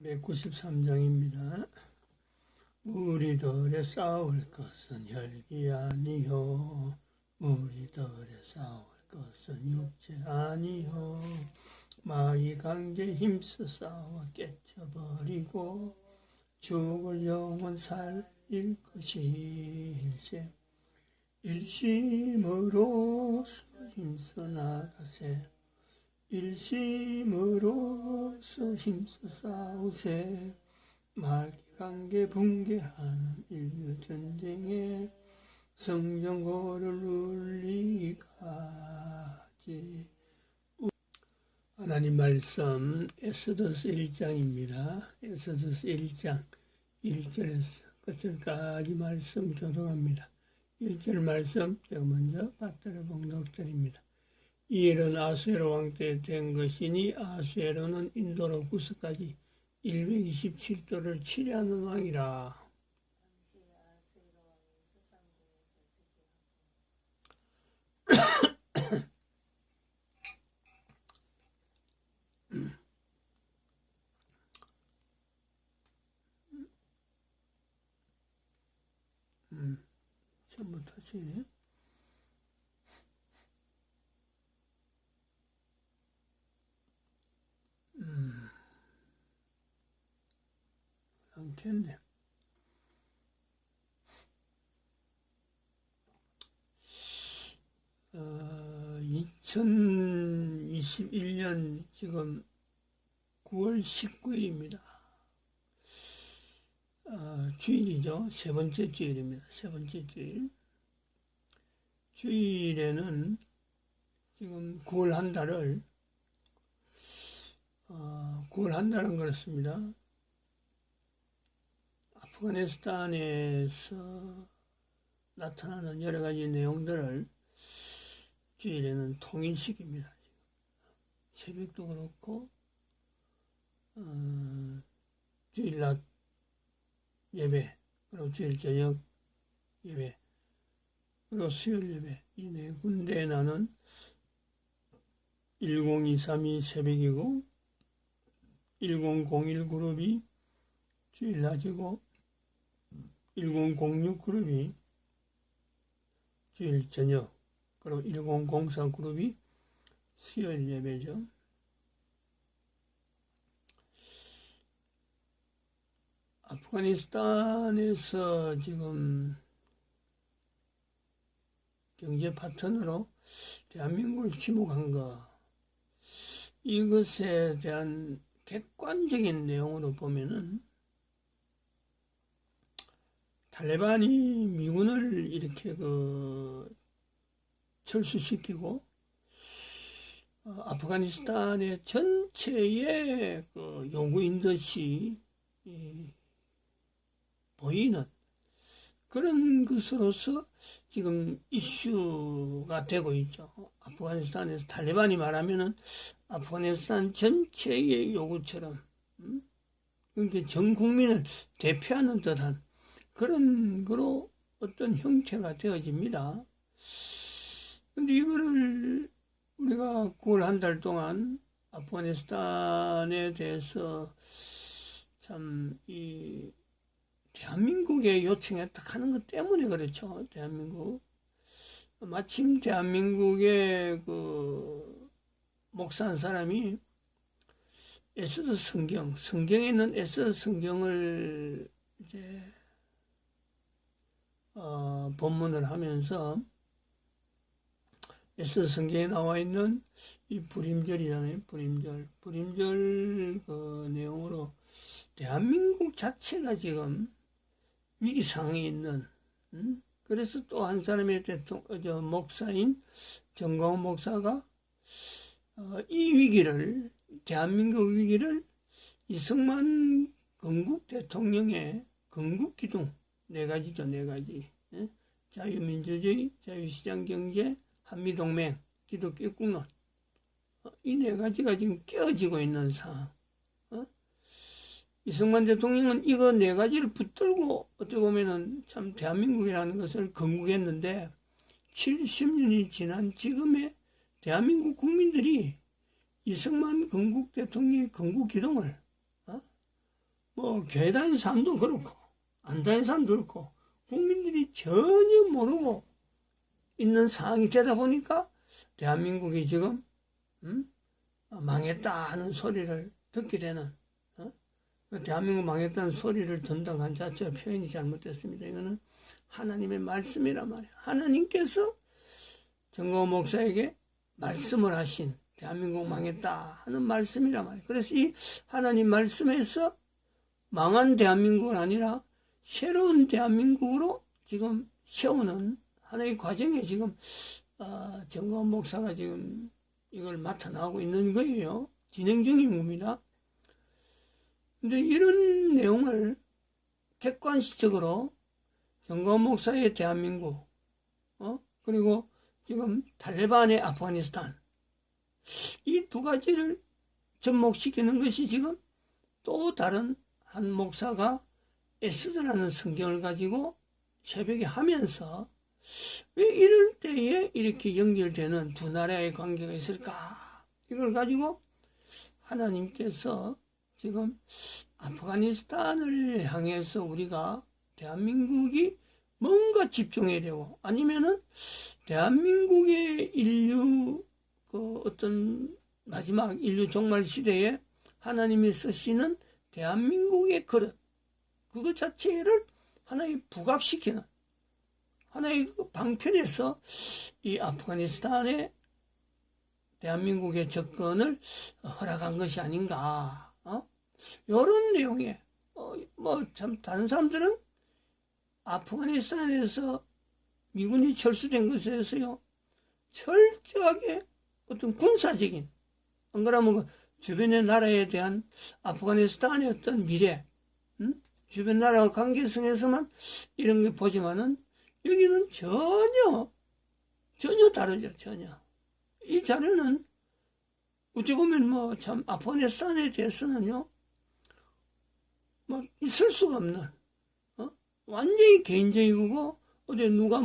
193장입니다. 우리들의 싸울 것은 혈기 아니요 우리들의 싸울 것은 육체 아니요 마귀 관계 힘써 싸워 깨쳐버리고 죽을 영혼 살릴 것일세. 일심으로서 힘써 나가세. 일심으로서 힘써 싸우세. 마귀관계 붕괴하는 인류전쟁에 성전고를 울리까지. 하나님 말씀 에스더서 1장입니다. 에스더서 1장 1절에서 끝절까지 말씀 교독합니다. 1절 말씀 제가 먼저 받들어 봉독드립니다. 이 일은 아수에로 왕 때 된 것이니 아수에로는 인도로 구스까지 127도를 치려하는 왕이라. 처음부터 하시네. 않겠네. 어, 2021년 지금 9월 19일입니다. 주일이죠. 세 번째 주일입니다. 세 번째 주일. 주일에는 지금 9월 한 달을 9월 한 달은 그렇습니다. 아프가니스탄에서 나타나는 여러 가지 내용들을 주일에는 통일식입니다. 새벽도 그렇고 주일 낮 예배, 그리고 주일 저녁 예배, 그리고 수요일 예배, 이 네 군데에 나는 1023이 새벽이고 1001 그룹이 주일 낮이고 1006 그룹이 주일 저녁, 그리고 1004 그룹이 수요일 예배죠. 아프가니스탄에서 지금 경제 파트너로 대한민국을 지목한 것, 이것에 대한 객관적인 내용으로 보면은 탈레반이 미군을 이렇게 철수시키고 아프가니스탄의 전체의 요구인 듯이 보이는 그런 것으로서 지금 이슈가 되고 있죠. 아프가니스탄에서 탈레반이 말하면은 아프가니스탄 전체의 요구처럼, 그러니까 전 국민을 대표하는 듯한 그런 거로 어떤 형태가 되어집니다. 근데 이거를 우리가 9월 한 달 동안 아프가니스탄에 대해서 참 대한민국의 요청에 딱 하는 것 때문에 그렇죠. 대한민국. 마침 대한민국의 목사 한 사람이 에스더 성경에 있는 에스더 성경을 이제 본문을 하면서 에스더 성경에 나와 있는 이 불임절이잖아요. 불임절 내용으로 대한민국 자체가 지금 위기 상황에 있는, 그래서 또 한 사람의 목사인 정광훈 목사가 이 위기를, 대한민국 위기를 이승만 건국 대통령의 건국 기둥 네 가지죠. 자유민주주의, 자유시장경제, 한미동맹, 기독교국론, 이 네 가지가 지금 깨어지고 있는 상황. 이승만 대통령은 이거 네 가지를 붙들고 어떻게 보면은 참 대한민국이라는 것을 건국했는데 70년이 지난 지금의 대한민국 국민들이 이승만 건국 대통령의 건국 기동을 뭐 교회 다니는 사람도 그렇고 안 다니는 사람도 그렇고 국민들이 전혀 모르고 있는 상황이 되다 보니까 대한민국이 지금 망했다 하는 소리를 듣게 되는, 대한민국 망했다는 소리를 듣는다고 한 자체가 표현이 잘못됐습니다. 이거는 하나님의 말씀이란 말이에요. 하나님께서 정광훈 목사에게 말씀을 하신 대한민국 망했다 하는 말씀이란 말이에요. 그래서 이 하나님 말씀에서 망한 대한민국은 아니라 새로운 대한민국으로 지금 세우는 하나의 과정에 지금 정광훈 목사가 지금 이걸 맡아 나가고 있는 거예요. 진행 중인 겁니다. 근데 이런 내용을 객관식적으로 정광훈 목사의 대한민국, 그리고 지금 탈레반의 아프가니스탄, 이 두 가지를 접목시키는 것이 지금 또 다른 한 목사가 에스더라는 성경을 가지고 새벽에 하면서 왜 이럴 때에 이렇게 연결되는 두 나라의 관계가 있을까? 이걸 가지고 하나님께서 지금 아프가니스탄을 향해서 우리가 대한민국이 뭔가 집중해야 되고, 아니면은 대한민국의 인류 어떤 마지막 인류 종말 시대에 하나님이 쓰시는 대한민국의 그릇, 그것 자체를 하나의 부각시키는 하나의 방편에서 이 아프가니스탄의 대한민국의 접근을 허락한 것이 아닌가. 이런 내용에 참 다른 사람들은 아프가니스탄에서 미군이 철수된 것에 대해서요 철저하게 어떤 군사적인, 안 그러면 주변의 나라에 대한 아프가니스탄의 어떤 미래, 주변 나라와 관계성에서만 이런 게 보지만은 여기는 전혀 다르죠. 전혀. 이 자료는 어찌 보면 참 아프가니스탄에 대해서는요 있을 수가 없는, 완전히 개인적이고, 어제 누가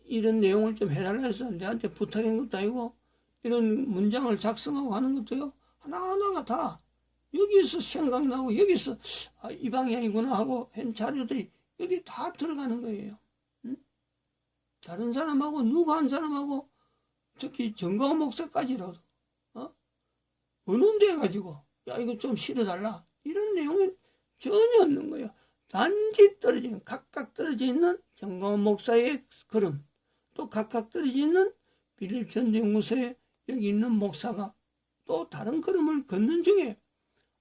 이런 내용을 좀 해달라 해서 내한테 부탁한 것도 아니고, 이런 문장을 작성하고 하는 것도요 하나하나가 다 여기서 생각나고 여기서 이 방향이구나 하고 한 자료들이 여기 다 들어가는 거예요. 다른 사람하고 누구 한 사람하고 특히 정광훈 목사까지라도 의논돼 가지고 야 이거 좀 실어달라 이런 내용은 전혀 없는 거예요. 단지 각각 떨어져 있는 정광훈 목사의 걸음, 또 각각 떨어져 있는 빌립 전도연구소에 여기 있는 목사가 또 다른 걸음을 걷는 중에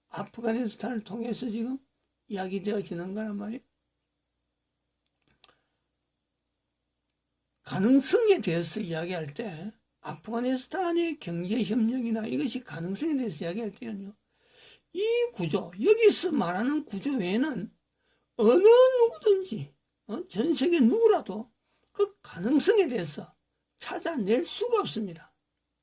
아프가니스탄을 통해서 지금 이야기되어지는 거란 말이에요. 가능성에 대해서 이야기할 때 아프가니스탄의 경제협력이나 이것이 가능성에 대해서 이야기할 때는요 이 구조, 여기서 말하는 구조 외에는 어느 누구든지 전 세계 누구라도 그 가능성에 대해서 찾아낼 수가 없습니다.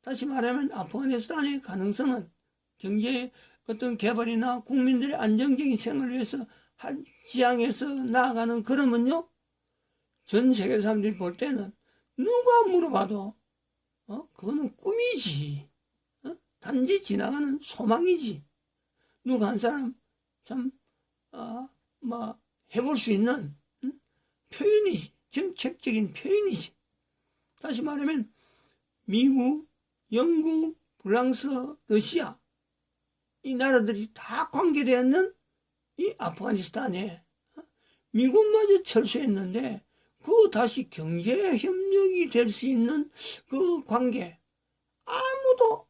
다시 말하면 아프가니스탄의 가능성은 경제 어떤 개발이나 국민들의 안정적인 생활을 위해서 할 지향에서 나아가는 걸음은요 전 세계 사람들이 볼 때는 누가 물어봐도 그거는 꿈이지, 단지 지나가는 소망이지, 누가 한 사람 참 해볼 수 있는 표현이지, 정책적인 표현이지. 다시 말하면 미국, 영국, 프랑스, 러시아 이 나라들이 다 관계되어 있는 이 아프가니스탄에 미국마저 철수했는데 그 다시 경제 협력이 될 수 있는 그 관계 아무도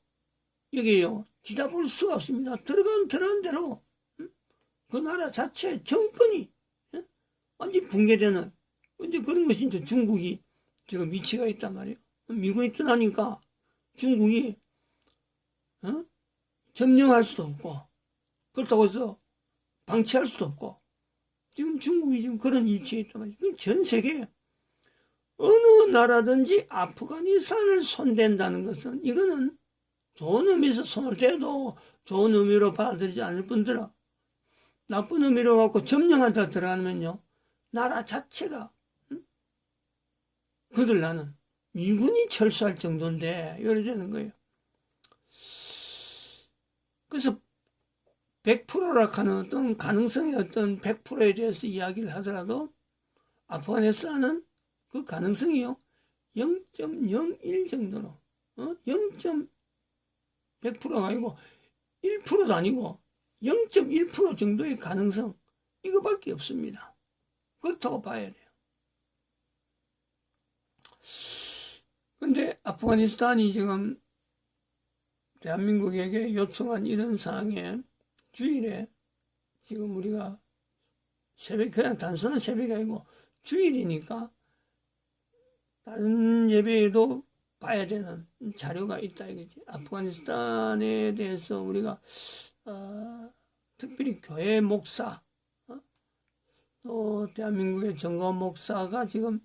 여기요 지다볼 수가 없습니다. 들어간 대로 그 나라 자체 정권이 완전히 붕괴되는 이제 그런 것이 이제 중국이 지금 위치가 있단 말이에요. 미국이 떠나니까 중국이 점령할 수도 없고 그렇다고 해서 방치할 수도 없고 지금 중국이 지금 그런 위치에 있단 말이에요. 전 세계에 어느 나라든지 아프가니스탄을 손댄다는 것은 이거는 좋은 의미에서 손을 대도 좋은 의미로 받아들이지 않을 뿐더러 나쁜 의미로 갖고 점령한다 들어가면요 나라 자체가 그들 나는 미군이 철수할 정도인데 이래 되는 거예요. 그래서 100%라 하는 어떤 가능성의 어떤 100%에 대해서 이야기를 하더라도 아프가니스탄은 그 가능성이요 0.01 정도로 0.100%가 아니고 1%도 아니고 0.1% 정도의 가능성 이거밖에 없습니다. 그렇다고 봐야 돼요. 근데 아프가니스탄이 지금 대한민국에게 요청한 이런 상황에 주일에 지금 우리가 새벽, 그냥 단순한 새벽이 아니고 주일이니까 다른 예배에도 봐야 되는 자료가 있다 이거지. 아프가니스탄에 대해서 우리가 특별히 교회 목사 또 대한민국의 정건 목사가 지금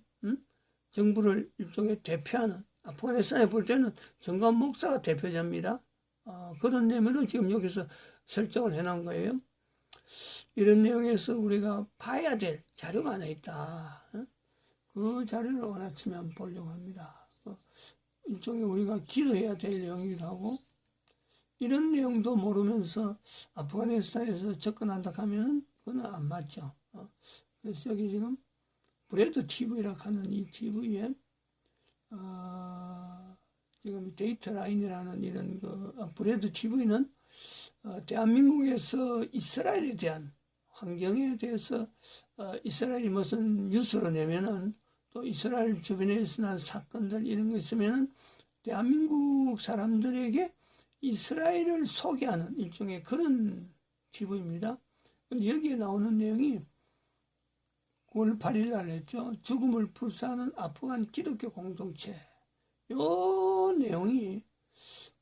정부를 일종의 대표하는, 아프가니스탄에 볼 때는 정건 목사가 대표자입니다. 그런 내면을 지금 여기서 설정을 해놓은 거예요. 이런 내용에서 우리가 봐야 될 자료가 하나 있다. 그 자료를 오늘 아침에 한번 보려고 합니다. 일종의 우리가 기도해야 될 내용이기도 하고, 이런 내용도 모르면서 아프가니스탄에서 접근한다 하면 그건 안 맞죠. 그래서 여기 지금 브레드 TV라 하는 이 TV에 지금 데이터 라인이라는 이런 브레드 TV는 대한민국에서 이스라엘에 대한 환경에 대해서 이스라엘이 무슨 뉴스로 내면은 또 이스라엘 주변에서 난 사건들 이런 거 있으면은 대한민국 사람들에게 이스라엘을 소개하는 일종의 그런 TV입니다. 근데 여기에 나오는 내용이 9월 8일 날 했죠. 죽음을 불사하는 아프간 기독교 공동체. 요 내용이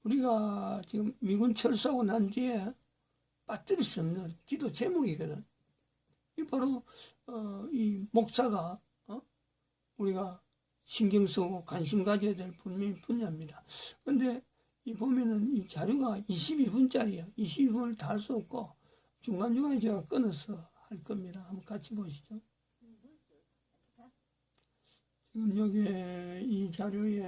우리가 지금 미군 철수하고 난 뒤에 빠뜨릴 수 없는 기도 제목이거든. 이 바로 이 목사가 우리가 신경 쓰고 관심 가져야 될 분야입니다. 근데 이 보면은 이 자료가 22분짜리예요. 22분을 다 할 수 없고 중간중간에 제가 끊어서 할 겁니다. 한번 같이 보시죠. 지금 여기에 이 자료에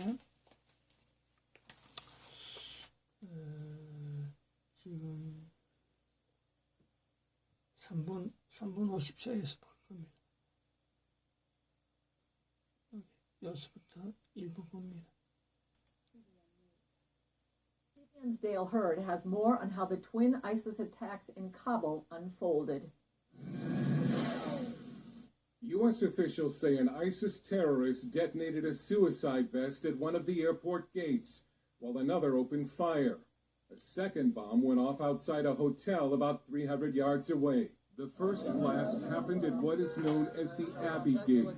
지금 3분 50초에서 볼 겁니다. 여기서부터 일부 봅니다. CNN's Dale Hurd has more on how the twin ISIS attacks in Kabul unfolded. U.S. officials say an ISIS terrorist detonated a suicide vest at one of the airport gates, while another opened fire. A second bomb went off outside a hotel about 300 yards away. The first blast happened at what is known as the Abbey Gate,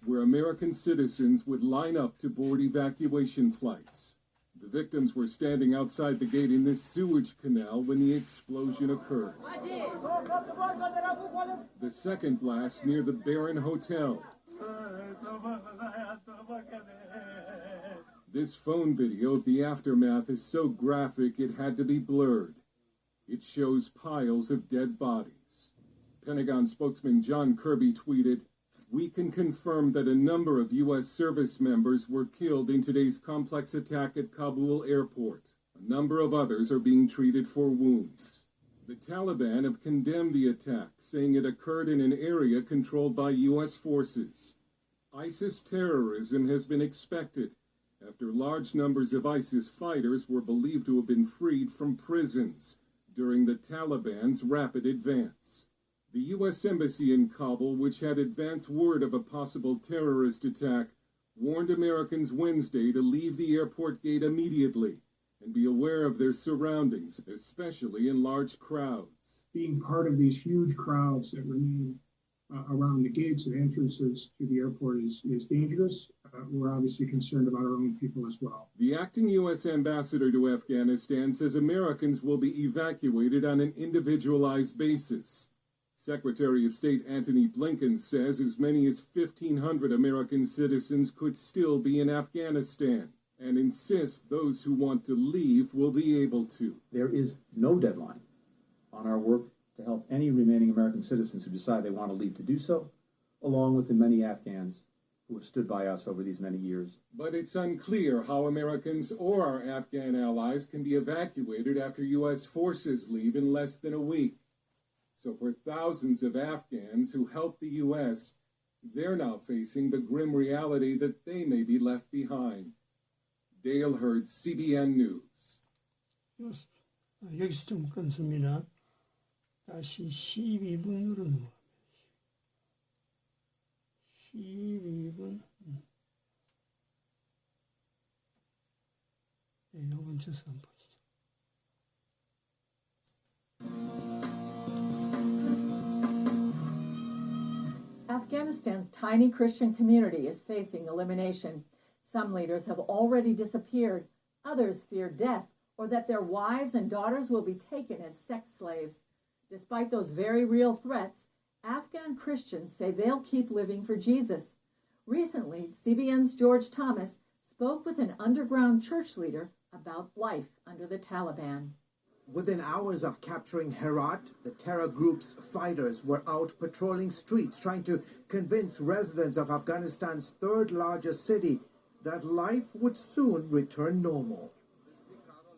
where American citizens would line up to board evacuation flights. The victims were standing outside the gate in this sewage canal when the explosion occurred. The second blast near the Baron Hotel. This phone video of the aftermath is so graphic it had to be blurred. It shows piles of dead bodies. Pentagon spokesman John Kirby tweeted, "We can confirm that a number of U.S. service members were killed in today's complex attack at Kabul airport. A number of others are being treated for wounds." The Taliban have condemned the attack, saying it occurred in an area controlled by U.S. forces. ISIS terrorism has been expected after large numbers of ISIS fighters were believed to have been freed from prisons during the Taliban's rapid advance. The U.S. Embassy in Kabul, which had advance word of a possible terrorist attack, warned Americans Wednesday to leave the airport gate immediately and be aware of their surroundings, especially in large crowds. Being part of these huge crowds that remain around the gates and entrances to the airport is dangerous. We're obviously concerned about our own people as well. The acting U.S. ambassador to Afghanistan says Americans will be evacuated on an individualized basis. Secretary of State Antony Blinken says as many as 1,500 American citizens could still be in Afghanistan and insists those who want to leave will be able to. There is no deadline on our work to help any remaining American citizens who decide they want to leave to do so, along with the many Afghans who have stood by us over these many years. But it's unclear how Americans or our Afghan allies can be evacuated after U.S. forces leave in less than a week. So for thousands of Afghans who helped the U.S., they're now facing the grim reality that they may be left behind. Dale Hurd, CBN News. 여기서 좀 끊습니다. 다시 12분으로 넘어갑니다. 12분. 네, 요번 주서 한번 보시죠. Afghanistan's tiny Christian community is facing elimination. Some leaders have already disappeared. Others fear death or that their wives and daughters will be taken as sex slaves. Despite those very real threats, Afghan Christians say they'll keep living for Jesus. Recently, CBN's George Thomas spoke with an underground church leader about life under the Taliban. Within hours of capturing Herat, the terror group's fighters were out patrolling streets trying to convince residents of Afghanistan's third largest city that life would soon return normal.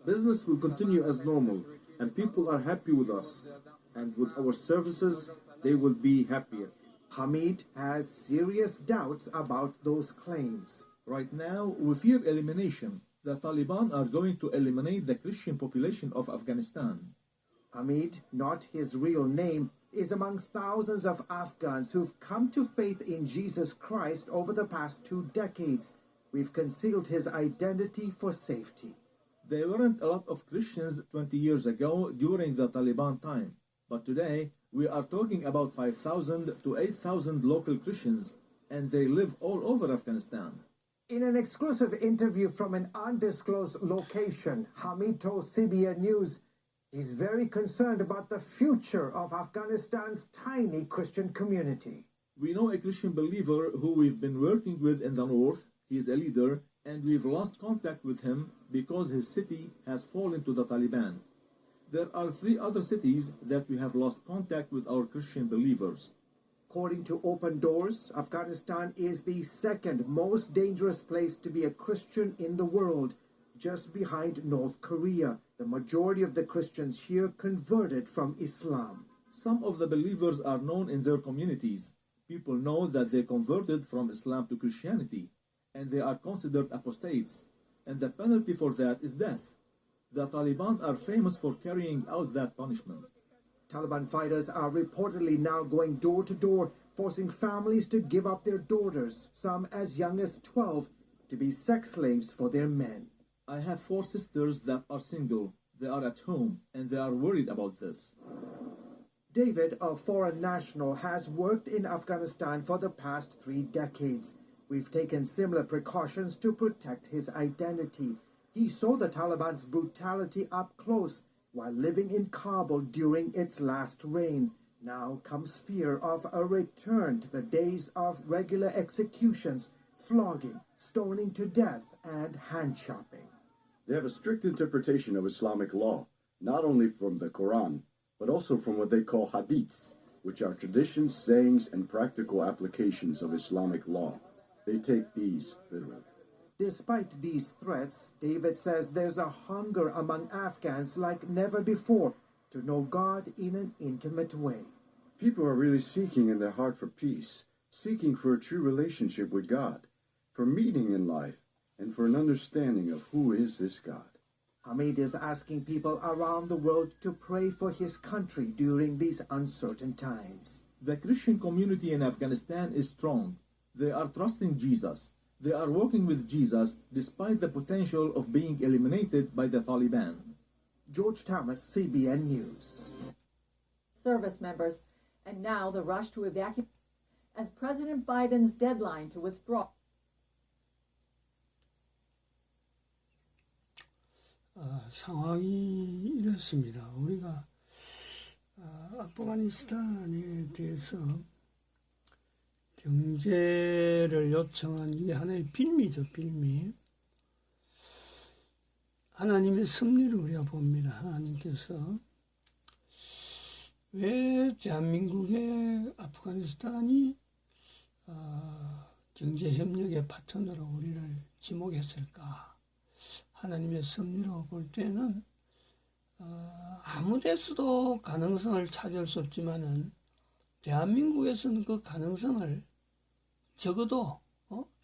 Business will continue as normal, and people are happy with us. And with our services, they will be happier. Hamid has serious doubts about those claims. Right now, we fear elimination. The Taliban are going to eliminate the Christian population of Afghanistan. Hamid, not his real name, is among thousands of Afghans who've come to faith in Jesus Christ over the past 2 decades. We've concealed his identity for safety. There weren't a lot of Christians 20 years ago during the Taliban time, but today we are talking about 5,000 to 8,000 local Christians, and they live all over Afghanistan. In an exclusive interview from an undisclosed location, Hamid told CBN News he's very concerned about the future of Afghanistan's tiny Christian community. We know a Christian believer who we've been working with in the north. He is a leader, and we've lost contact with him because his city has fallen to the Taliban. There are 3 other cities that we have lost contact with our Christian believers. According to Open Doors, Afghanistan is the second most dangerous place to be a Christian in the world, just behind North Korea. The majority of the Christians here converted from Islam. Some of the believers are known in their communities. People know that they converted from Islam to Christianity, and they are considered apostates, and the penalty for that is death. The Taliban are famous for carrying out that punishment. Taliban fighters are reportedly now going door to door, forcing families to give up their daughters, some as young as 12, to be sex slaves for their men. I have 4 sisters that are single. They are at home, and they are worried about this. David, a foreign national, has worked in Afghanistan for the past 3 decades. We've taken similar precautions to protect his identity. He saw the Taliban's brutality up close while living in Kabul during its last reign. Now comes fear of a return to the days of regular executions, flogging, stoning to death, and hand-chopping. They have a strict interpretation of Islamic law, not only from the Quran, but also from what they call hadiths, which are traditions, sayings, and practical applications of Islamic law. They take these literally. Despite these threats, David says there's a hunger among Afghans like never before to know God in an intimate way. People are really seeking in their heart for peace, seeking for a true relationship with God, for meaning in life, and for an understanding of who is this God. Hamid is asking people around the world to pray for his country during these uncertain times. The Christian community in Afghanistan is strong. They are trusting Jesus. They are working with Jesus despite the potential of being eliminated by the Taliban. George Thomas, CBN News. Service members, and now the rush to evacuate as President Biden's deadline to withdraw. 상황이 이렇습니다. 우리가 아프가니스탄에 대해서 경제를 요청한 이게 하나의 빌미죠, 빌미. 하나님의 섭리를 우리가 봅니다. 하나님께서 왜 대한민국의 아프가니스탄이 경제협력의 파트너로 우리를 지목했을까? 하나님의 섭리로 볼 때는 아무 데서도 가능성을 찾을 수 없지만은 대한민국에서는 그 가능성을 적어도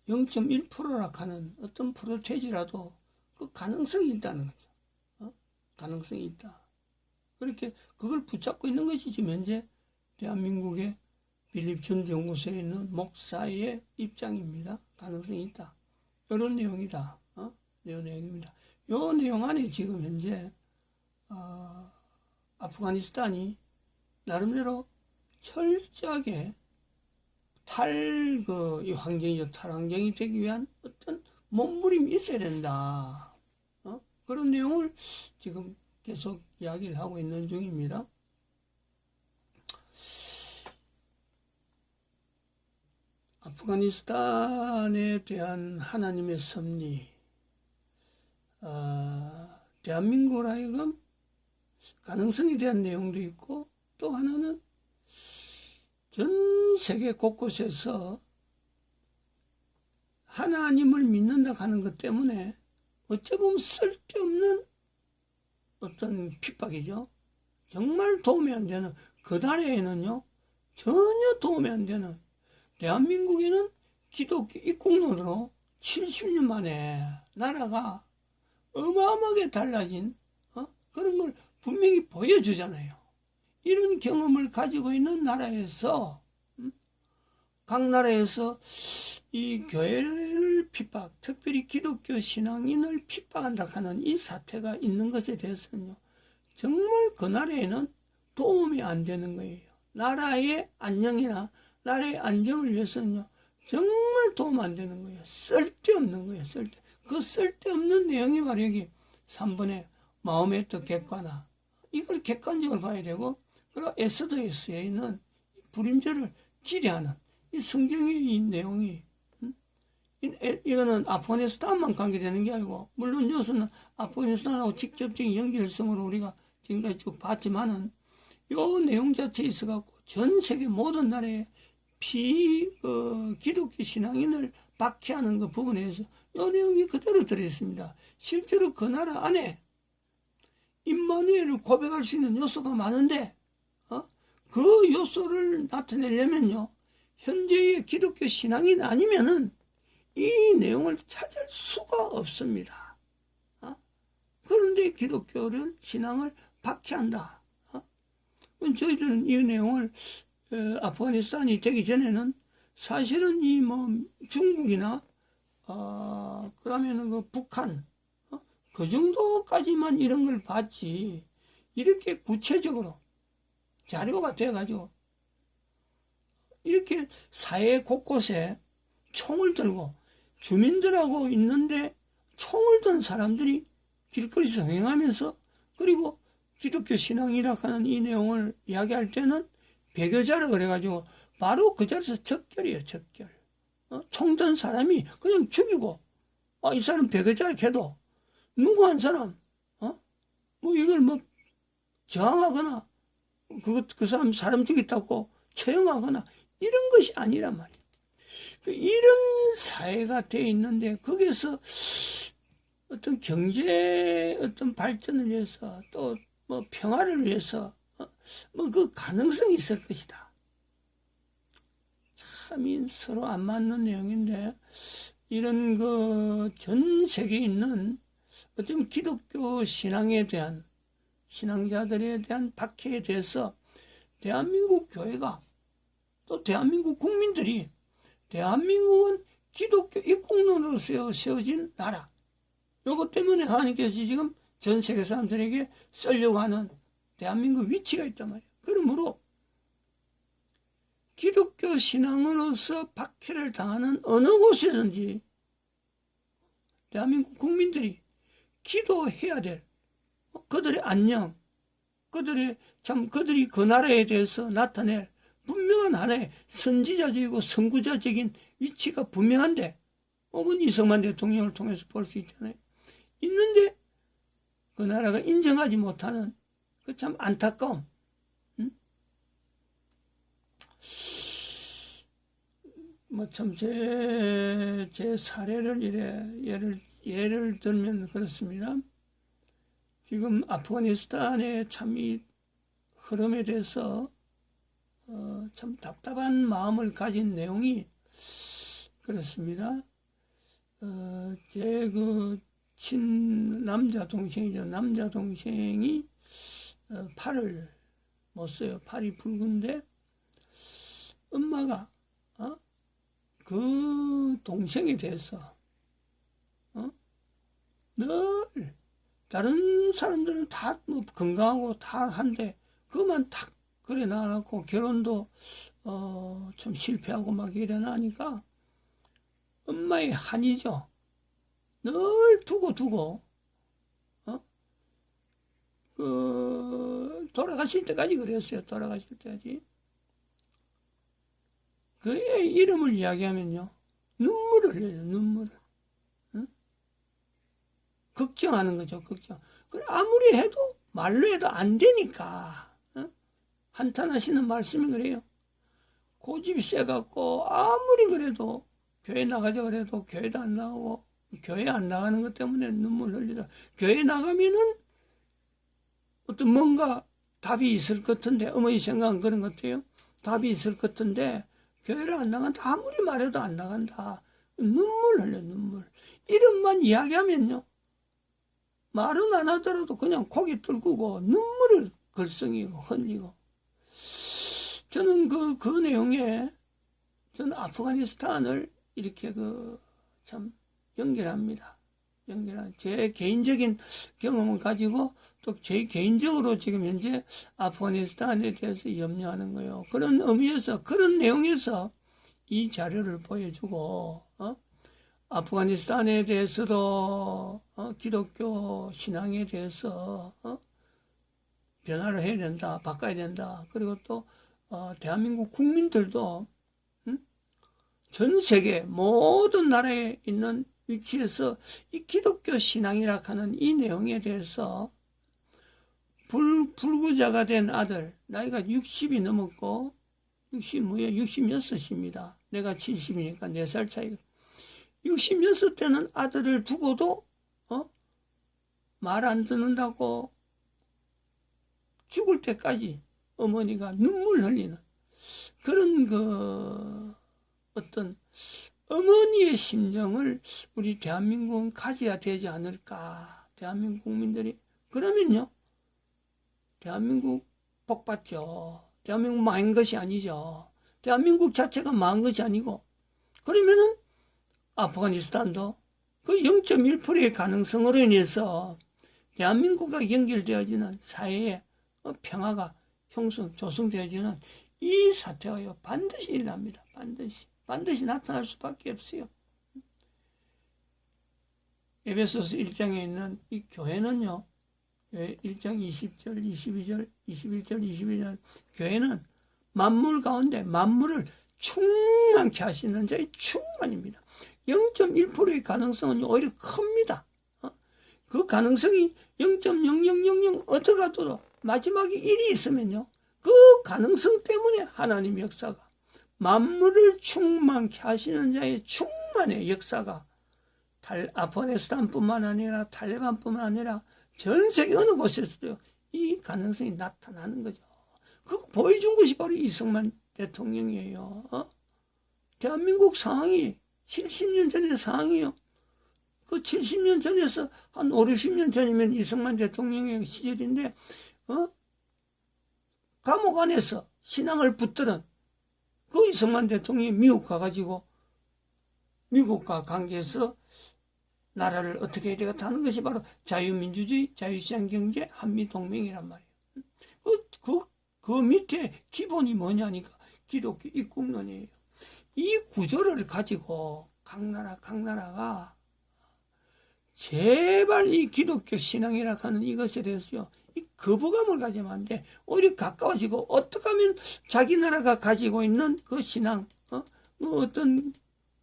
0.1%라 하는 어떤 프로테지라도 그 가능성이 있다는 거죠. 가능성이 있다. 그렇게 그걸 붙잡고 있는 것이 지금 현재 대한민국의 빌립 전도연구소에 있는 목사의 입장입니다. 가능성이 있다. 이런 내용이다. 이런 내용입니다. 이 내용 안에 지금 현재 아프가니스탄이 나름대로 철저하게 탈환경이 되기 위한 어떤 몸부림이 있어야 된다. 그런 내용을 지금 계속 이야기를 하고 있는 중입니다. 아프가니스탄에 대한 하나님의 섭리, 대한민국으로 하여금 가능성에 대한 내용도 있고, 또 하나는 전 세계 곳곳에서 하나님을 믿는다 하는 것 때문에 어찌 보면 쓸데없는 어떤 핍박이죠. 정말 도움이 안 되는, 그 나라에는요 전혀 도움이 안 되는, 대한민국에는 기독교 입국론으로 70년 만에 나라가 어마어마하게 달라진 그런 걸 분명히 보여주잖아요. 이런 경험을 가지고 있는 나라에서 각 나라에서 이 교회를 핍박, 특별히 기독교 신앙인을 핍박한다 하는 이 사태가 있는 것에 대해서는요, 정말 그 나라에는 도움이 안 되는 거예요. 나라의 안녕이나 나라의 안정을 위해서는요, 정말 도움 안 되는 거예요. 쓸데없는 거예요. 그 쓸데없는 내용이 바로 여기 3번에 마음의 뜻 객관화, 이걸 객관적으로 봐야 되고, 그리고 에스더에스에 있는 불임절을 기대하는 이 성경의 이 내용이, 이거는 아프가니스탄만 관계되는 게 아니고, 물론 이것은 아프가니스탄하고 직접적인 연결성으로 우리가 지금까지 쭉 봤지만은, 요 내용 자체에 있어갖고 전 세계 모든 나라의 기독교 신앙인을 박해하는 그 부분에서 요 내용이 그대로 들어있습니다. 실제로 그 나라 안에 임마누엘을 고백할 수 있는 요소가 많은데, 그 요소를 나타내려면요, 현재의 기독교 신앙인 아니면은 이 내용을 찾을 수가 없습니다. 그런데 기독교를 신앙을 박해한다. 저희들은 이 내용을 아프가니스탄이 되기 전에는 사실은 이 중국이나 그러면은 그 북한 그 정도까지만 이런 걸 봤지, 이렇게 구체적으로 자료가 돼가지고 이렇게 사회 곳곳에 총을 들고 주민들하고 있는데 총을 든 사람들이 길거리에서 행하면서, 그리고 기독교 신앙이라 하는 이 내용을 이야기할 때는 배교자라 그래가지고 바로 그 자리에서 적결이에요. 적결. 총 든 사람이 그냥 죽이고, 이 사람 배교자 해도 누구 한 사람 이걸 저항하거나 그 사람 죽였다고 처형하거나 이런 것이 아니란 말이에요. 이런 사회가 돼 있는데 거기에서 어떤 경제 어떤 발전을 위해서, 또 평화를 위해서 그 가능성이 있을 것이다. 참 서로 안 맞는 내용인데, 이런 전 세계에 있는 어떤 기독교 신앙에 대한, 신앙자들에 대한 박해에 대해서 대한민국 교회가, 또 대한민국 국민들이, 대한민국은 기독교 입국론으로 세워진 나라, 요것 때문에 하나님께서 지금 전 세계 사람들에게 쓰려고 하는 대한민국 위치가 있단 말이에요. 그러므로 기독교 신앙으로서 박해를 당하는 어느 곳이든지 대한민국 국민들이 기도해야 될, 그들의 안녕, 그들이 그 나라에 대해서 나타낼 분명한 하나의 선지자적이고 선구자적인 위치가 분명한데, 혹은 이승만 대통령을 통해서 볼 수 있잖아요. 있는데 그 나라가 인정하지 못하는 그 참 안타까움. 참 제 사례를 예를 들면 그렇습니다. 지금 아프가니스탄의 참 이 흐름에 대해서 참 답답한 마음을 가진 내용이 그렇습니다. 제 남자 동생이죠. 남자 동생이 팔을 못 써요. 팔이 붉은데 엄마가 그 동생에 대해서 늘 다른 사람들은 다 뭐 건강하고 다 한데 그만 탁 그래 놔놓고 결혼도 참 실패하고 막 이래나니까 엄마의 한이죠. 늘 두고 돌아가실 때까지 그랬어요. 돌아가실 때까지. 그의 이름을 이야기하면요 눈물을 흘려요. 눈물을. 응? 걱정하는 거죠. 걱정. 아무리 해도 말로 해도 안 되니까. 응? 한탄하시는 말씀이 그래요. 고집이 세갖고 아무리 그래도 교회 나가자 그래도 교회도 안 나가고 교회 안 나가는 것 때문에 눈물 흘리다. 교회 나가면은 어떤 뭔가 답이 있을 것 같은데 어머니 생각은 그런 것 같아요. 답이 있을 것 같은데 교회를 안 나간다. 아무리 말해도 안 나간다. 눈물 흘려 눈물. 이름만 이야기하면요. 말은 안 하더라도 그냥 고개 뚫고 눈물을 글썽이고 흘리고. 저는 그 내용에 저는 아프가니스탄을 이렇게 참 연결합니다. 제 개인적인 경험을 가지고 또 제 개인적으로 지금 현재 아프가니스탄에 대해서 염려하는 거예요. 그런 의미에서 그런 내용에서 이 자료를 보여주고 아프가니스탄에 대해서도 기독교 신앙에 대해서 변화를 해야 된다, 바꿔야 된다. 그리고 또 대한민국 국민들도 전 세계 모든 나라에 있는 위치에서 이 기독교 신앙이라 하는 이 내용에 대해서 불구자가 된 아들, 나이가 60이 넘었고 66입니다. 내가 70이니까 4살 차이가. 66대는 아들을 두고도 말 안 듣는다고 죽을 때까지 어머니가 눈물 흘리는 그런 어떤 어머니의 심정을 우리 대한민국은 가져야 되지 않을까. 대한민국 국민들이. 그러면요. 대한민국 복 받죠. 대한민국 망한 것이 아니죠. 대한민국 자체가 망한 것이 아니고. 그러면은 아프가니스탄도 그 0.1%의 가능성으로 인해서 대한민국과 연결되어지는 사회의 평화가 조성되어지는 이 사태가요. 반드시 일어납니다. 반드시 나타날 수밖에 없어요. 에베소서 1장에 있는 이 교회는요. 1장 20절, 22절, 21절, 22절 교회는 만물 가운데 만물을 충만케 하시는 자의 충만입니다. 0.1%의 가능성은 오히려 큽니다. 그 가능성이 0.0000 어떻게 하더라도 마지막에 1이 있으면요. 그 가능성 때문에 하나님의 역사가 만물을 충만케 하시는 자의 충만의 역사가 아프가니스탄뿐만 아니라 탈레반뿐만 아니라 전 세계 어느 곳에서도 이 가능성이 나타나는 거죠. 그거 보여준 것이 바로 이승만 대통령이에요. 대한민국 상황이 70년 전의 상황이요. 그 70년 전에서 한 5, 60년 전이면 이승만 대통령의 시절인데 감옥 안에서 신앙을 붙들은 그 이승만 대통령이 미국 가가지고 미국과 관계에서 나라를 어떻게 해야 되겠다 하는 것이 바로 자유민주주의, 자유시장 경제, 한미동맹이란 말이에요. 그 밑에 기본이 뭐냐니까 기독교 입국론이에요. 이 구조를 가지고 각 나라가 제발 이 기독교 신앙이라 하는 이것에 대해서요. 이 거부감을 가지면 안 돼. 오히려 가까워지고 어떻게 하면 자기 나라가 가지고 있는 그 신앙, 어떤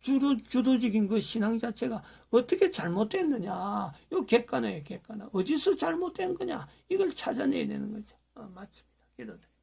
주도적인 그 신앙 자체가 어떻게 잘못됐느냐. 이거 객관화예요, 객관화. 어디서 잘못된 거냐. 이걸 찾아내야 되는 거죠. 맞습니다. 기도드립니다.